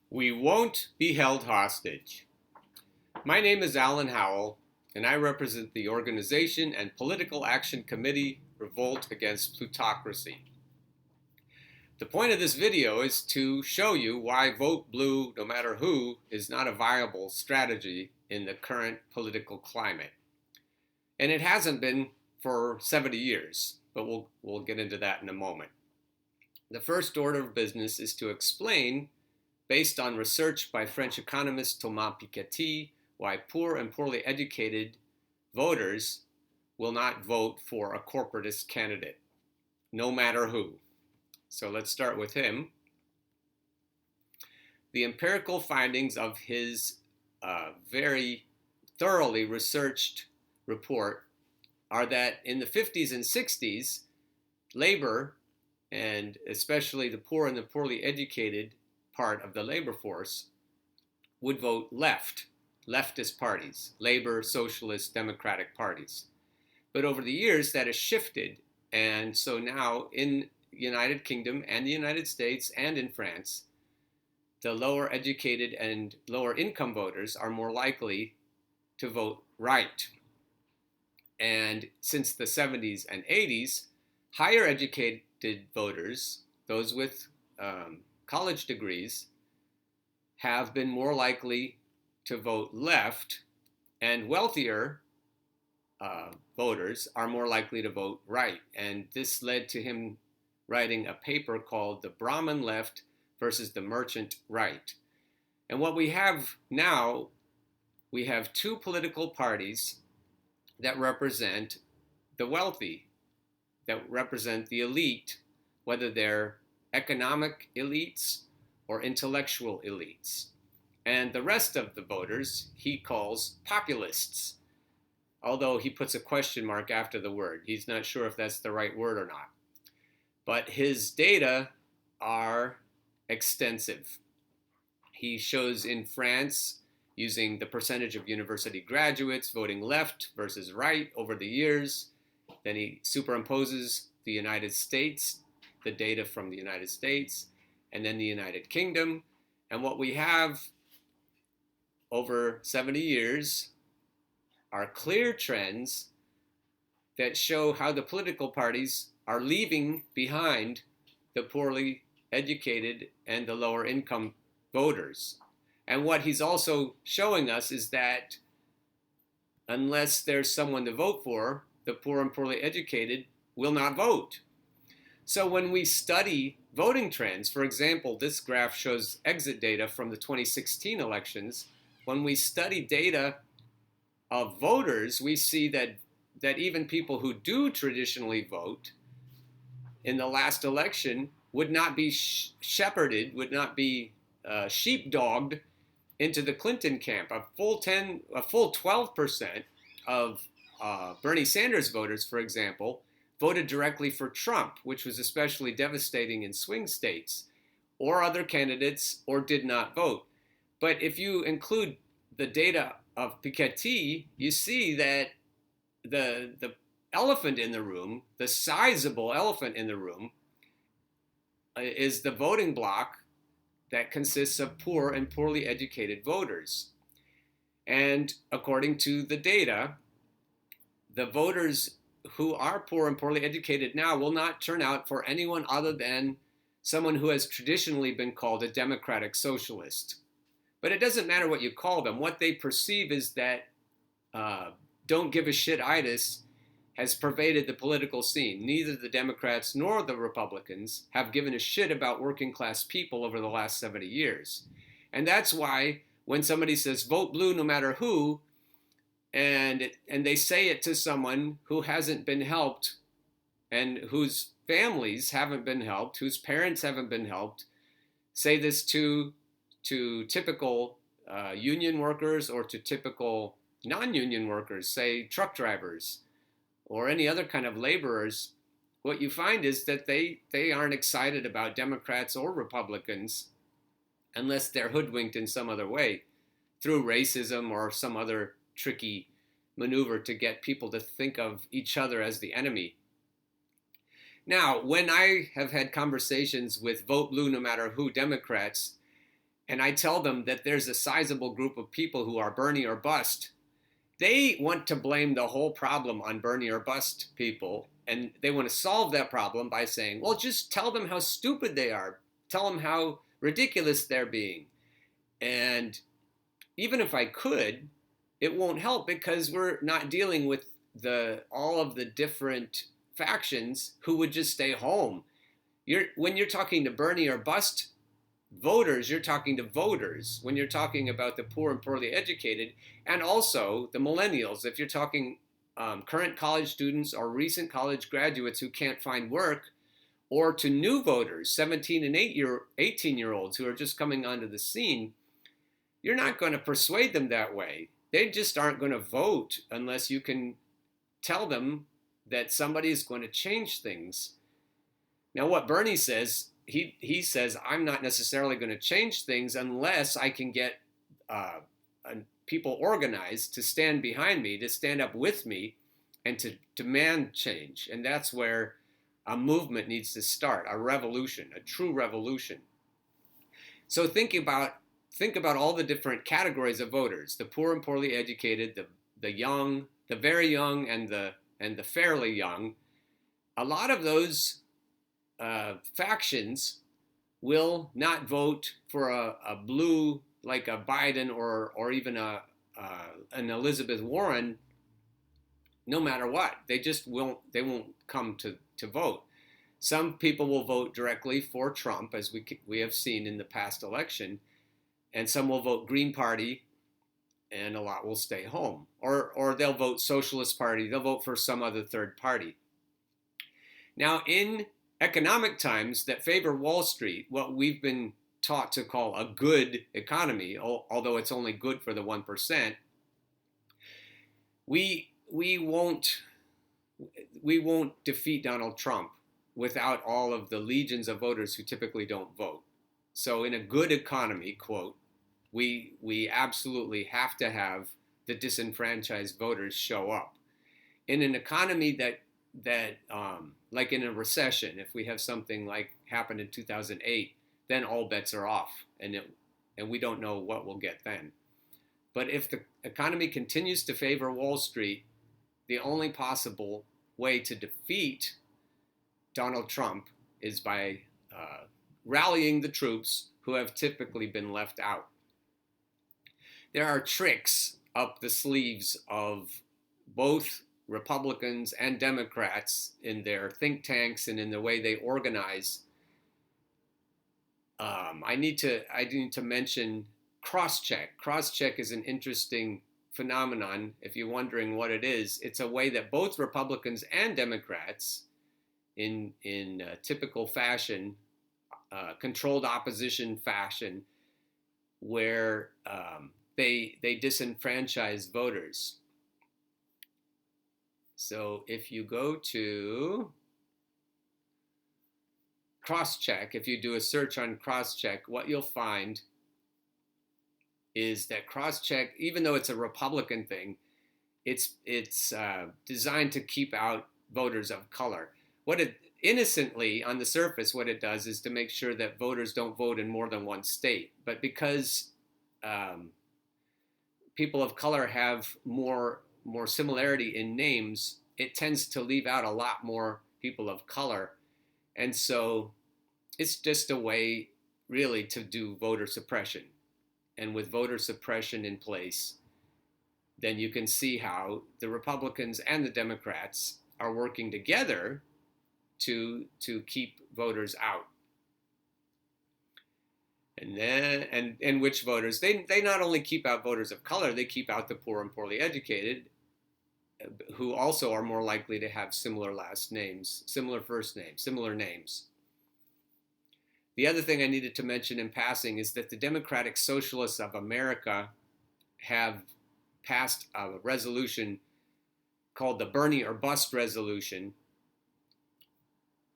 We won't be held hostage. My name is Alan Howell, and I represent the organization and political action committee Revolt Against Plutocracy. The point of this video is to show you why vote blue no matter who is not a viable strategy in the current political climate. And it hasn't been for 70 years, but we'll get into that in a moment. The first order of business is to explain, based on research by French economist Thomas Piketty, why poor and poorly educated voters will not vote for a corporatist candidate, no matter who. So let's start with him. The empirical findings of his very thoroughly researched report are that in the 50s and 60s, labor, and especially the poor and the poorly educated part of the labor force, would vote left, leftist parties, labor, socialist, democratic parties. But over the years, that has shifted. And so now in the United Kingdom and the United States and in France, the lower educated and lower income voters are more likely to vote right. And since the 70s and 80s, higher educated voters, those with college degrees, have been more likely to vote left, and wealthier voters are more likely to vote right. And this led to him writing a paper called The Brahmin Left versus the Merchant Right. And what we have now, we have two political parties that represent the wealthy, that represent the elite, whether they're economic elites or intellectual elites. And the rest of the voters he calls populists, although he puts a question mark after the word. He's not sure if that's the right word or not. But his data are extensive. He shows in France, using the percentage of university graduates voting left versus right over the years. Then he superimposes the United States, the data from the United States, and then the United Kingdom. And what we have over 70 years are clear trends that show how the political parties are leaving behind the poorly educated and the lower income voters. And what he's also showing us is that unless there's someone to vote for, the poor and poorly educated will not vote. So when we study voting trends, for example, this graph shows exit data from the 2016 elections. When we study data of voters, we see that even people who do traditionally vote in the last election would not be shepherded, would not be sheepdogged into the Clinton camp. A full 12% of Bernie Sanders voters, for example, voted directly for Trump, which was especially devastating in swing states, or other candidates, or did not vote. But if you include the data of Piketty, you see that the elephant in the room, the sizable elephant in the room, is the voting bloc that consists of poor and poorly educated voters. And according to the data, the voters who are poor and poorly educated now will not turn out for anyone other than someone who has traditionally been called a democratic socialist. But it doesn't matter what you call them. What they perceive is that don't give a shit-itis has pervaded the political scene. Neither the Democrats nor the Republicans have given a shit about working class people over the last 70 years. And that's why when somebody says vote blue no matter who, and they say it to someone who hasn't been helped and whose families haven't been helped, whose parents haven't been helped, say this to typical union workers or to typical non-union workers, say truck drivers, or any other kind of laborers, what you find is that they aren't excited about Democrats or Republicans unless they're hoodwinked in some other way through racism or some other tricky maneuver to get people to think of each other as the enemy. Now, when I have had conversations with vote blue no matter who Democrats, and I tell them that there's a sizable group of people who are Bernie or bust, they want to blame the whole problem on Bernie or bust people. And they want to solve that problem by saying, well, just tell them how stupid they are. Tell them how ridiculous they're being. And even if I could, it won't help because we're not dealing with all of the different factions who would just stay home. When you're talking to Bernie or bust voters, you're talking to voters. When you're talking about the poor and poorly educated, and also the millennials, if you're talking current college students or recent college graduates who can't find work, or to new voters, 17 and 18-year-olds who are just coming onto the scene, you're not going to persuade them that way. They just aren't going to vote unless you can tell them that somebody is going to change things. Now, what Bernie says, he says, I'm not necessarily going to change things unless I can get people organized to stand behind me, to stand up with me, and to demand change. And that's where a movement needs to start, a revolution, a true revolution. So think about all the different categories of voters: the poor and poorly educated, the young, the very young, and the fairly young. A lot of those factions will not vote for a blue like a Biden or even an Elizabeth Warren, no matter what. They just won't. They won't come to vote. Some people will vote directly for Trump, as we have seen in the past election, and some will vote Green Party, and a lot will stay home, or they'll vote Socialist Party. They'll vote for some other third party. Now, in economic times that favor Wall Street, what we've been taught to call a good economy, although it's only good for the 1%, we won't defeat Donald Trump without all of the legions of voters who typically don't vote. So in a good economy, quote, we absolutely have to have the disenfranchised voters show up. In an economy that like in a recession, if we have something like happened in 2008, then all bets are off, and we don't know what we'll get then. But if the economy continues to favor Wall Street, the only possible way to defeat Donald Trump is by rallying the troops who have typically been left out. There are tricks up the sleeves of both Republicans and Democrats in their think tanks and in the way they organize. I need to mention cross-check. Cross-check is an interesting phenomenon. If you're wondering what it is, it's a way that both Republicans and Democrats, in typical fashion, controlled opposition fashion, where they disenfranchise voters. So if you go to crosscheck, if you do a search on crosscheck, what you'll find is that crosscheck, even though it's a Republican thing, it's designed to keep out voters of color. Innocently, on the surface, what it does is to make sure that voters don't vote in more than one state. But because people of color have more similarity in names, it tends to leave out a lot more people of color. And so it's just a way, really, to do voter suppression. And with voter suppression in place, then you can see how the Republicans and the Democrats are working together to keep voters out. And then, and which voters? They not only keep out voters of color, they keep out the poor and poorly educated, who also are more likely to have similar last names, similar first names, similar names. The other thing I needed to mention in passing is that the Democratic Socialists of America have passed a resolution called the Bernie or Bust resolution.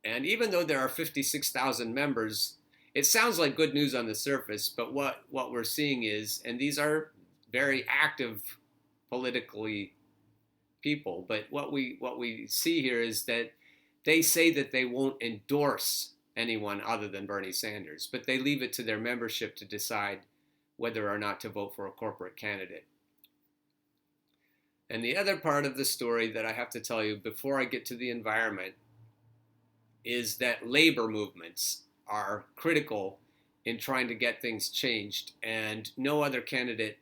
And even though there are 56,000 members, it sounds like good news on the surface, but what we're seeing is, and these are very active politically people, but what we see here is that they say that they won't endorse anyone other than Bernie Sanders, but they leave it to their membership to decide whether or not to vote for a corporate candidate. And the other part of the story that I have to tell you before I get to the environment is that labor movements are critical in trying to get things changed, and no other candidate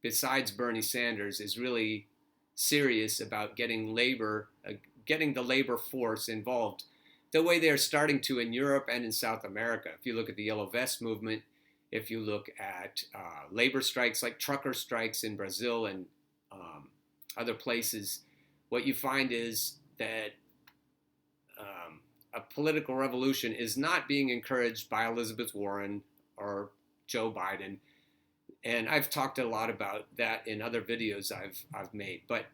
besides Bernie Sanders is really serious about getting the labor force involved the way they're starting to in Europe and in South America. If you look at the Yellow Vest movement, if you look at labor strikes like trucker strikes in Brazil and other places, what you find is that a political revolution is not being encouraged by Elizabeth Warren or Joe Biden. And I've talked a lot about that in other videos I've made. But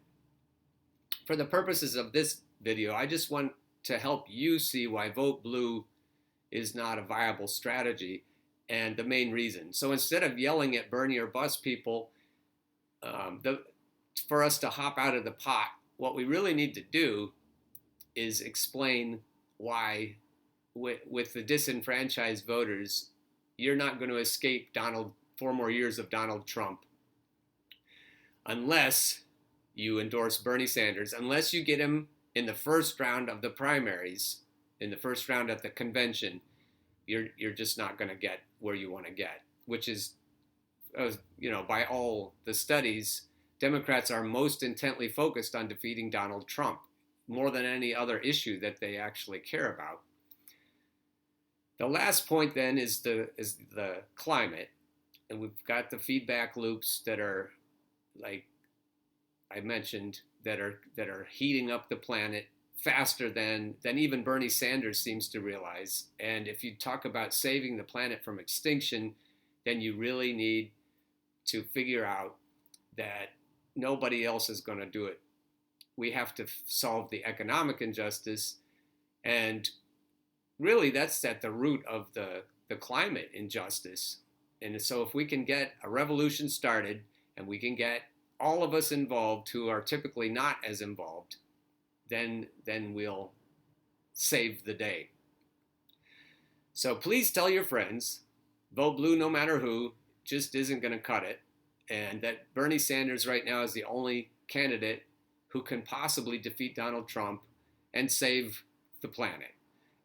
for the purposes of this video, I just want to help you see why vote blue is not a viable strategy and the main reason. So instead of yelling at Bernie or bust people for us to hop out of the pot, what we really need to do is explain why, with the disenfranchised voters, you're not going to escape 4 more years of Donald Trump unless you endorse Bernie Sanders, unless you get him in the first round of the primaries, in the first round at the convention. You're just not going to get where you want to get, which is, by all the studies, Democrats are most intently focused on defeating Donald Trump more than any other issue that they actually care about. The last point then is the climate, and we've got the feedback loops that are, like I mentioned, that are heating up the planet faster than even Bernie Sanders seems to realize. And if you talk about saving the planet from extinction, then you really need to figure out that nobody else is going to do it. We have to solve the economic injustice, and really that's at the root of the climate injustice. And so if we can get a revolution started and we can get all of us involved who are typically not as involved, then we'll save the day. So please tell your friends, vote blue no matter who, just isn't going to cut it, and that Bernie Sanders right now is the only candidate who can possibly defeat Donald Trump and save the planet.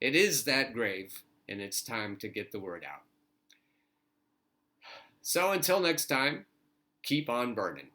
It is that grave, and it's time to get the word out. So until next time, keep on burning.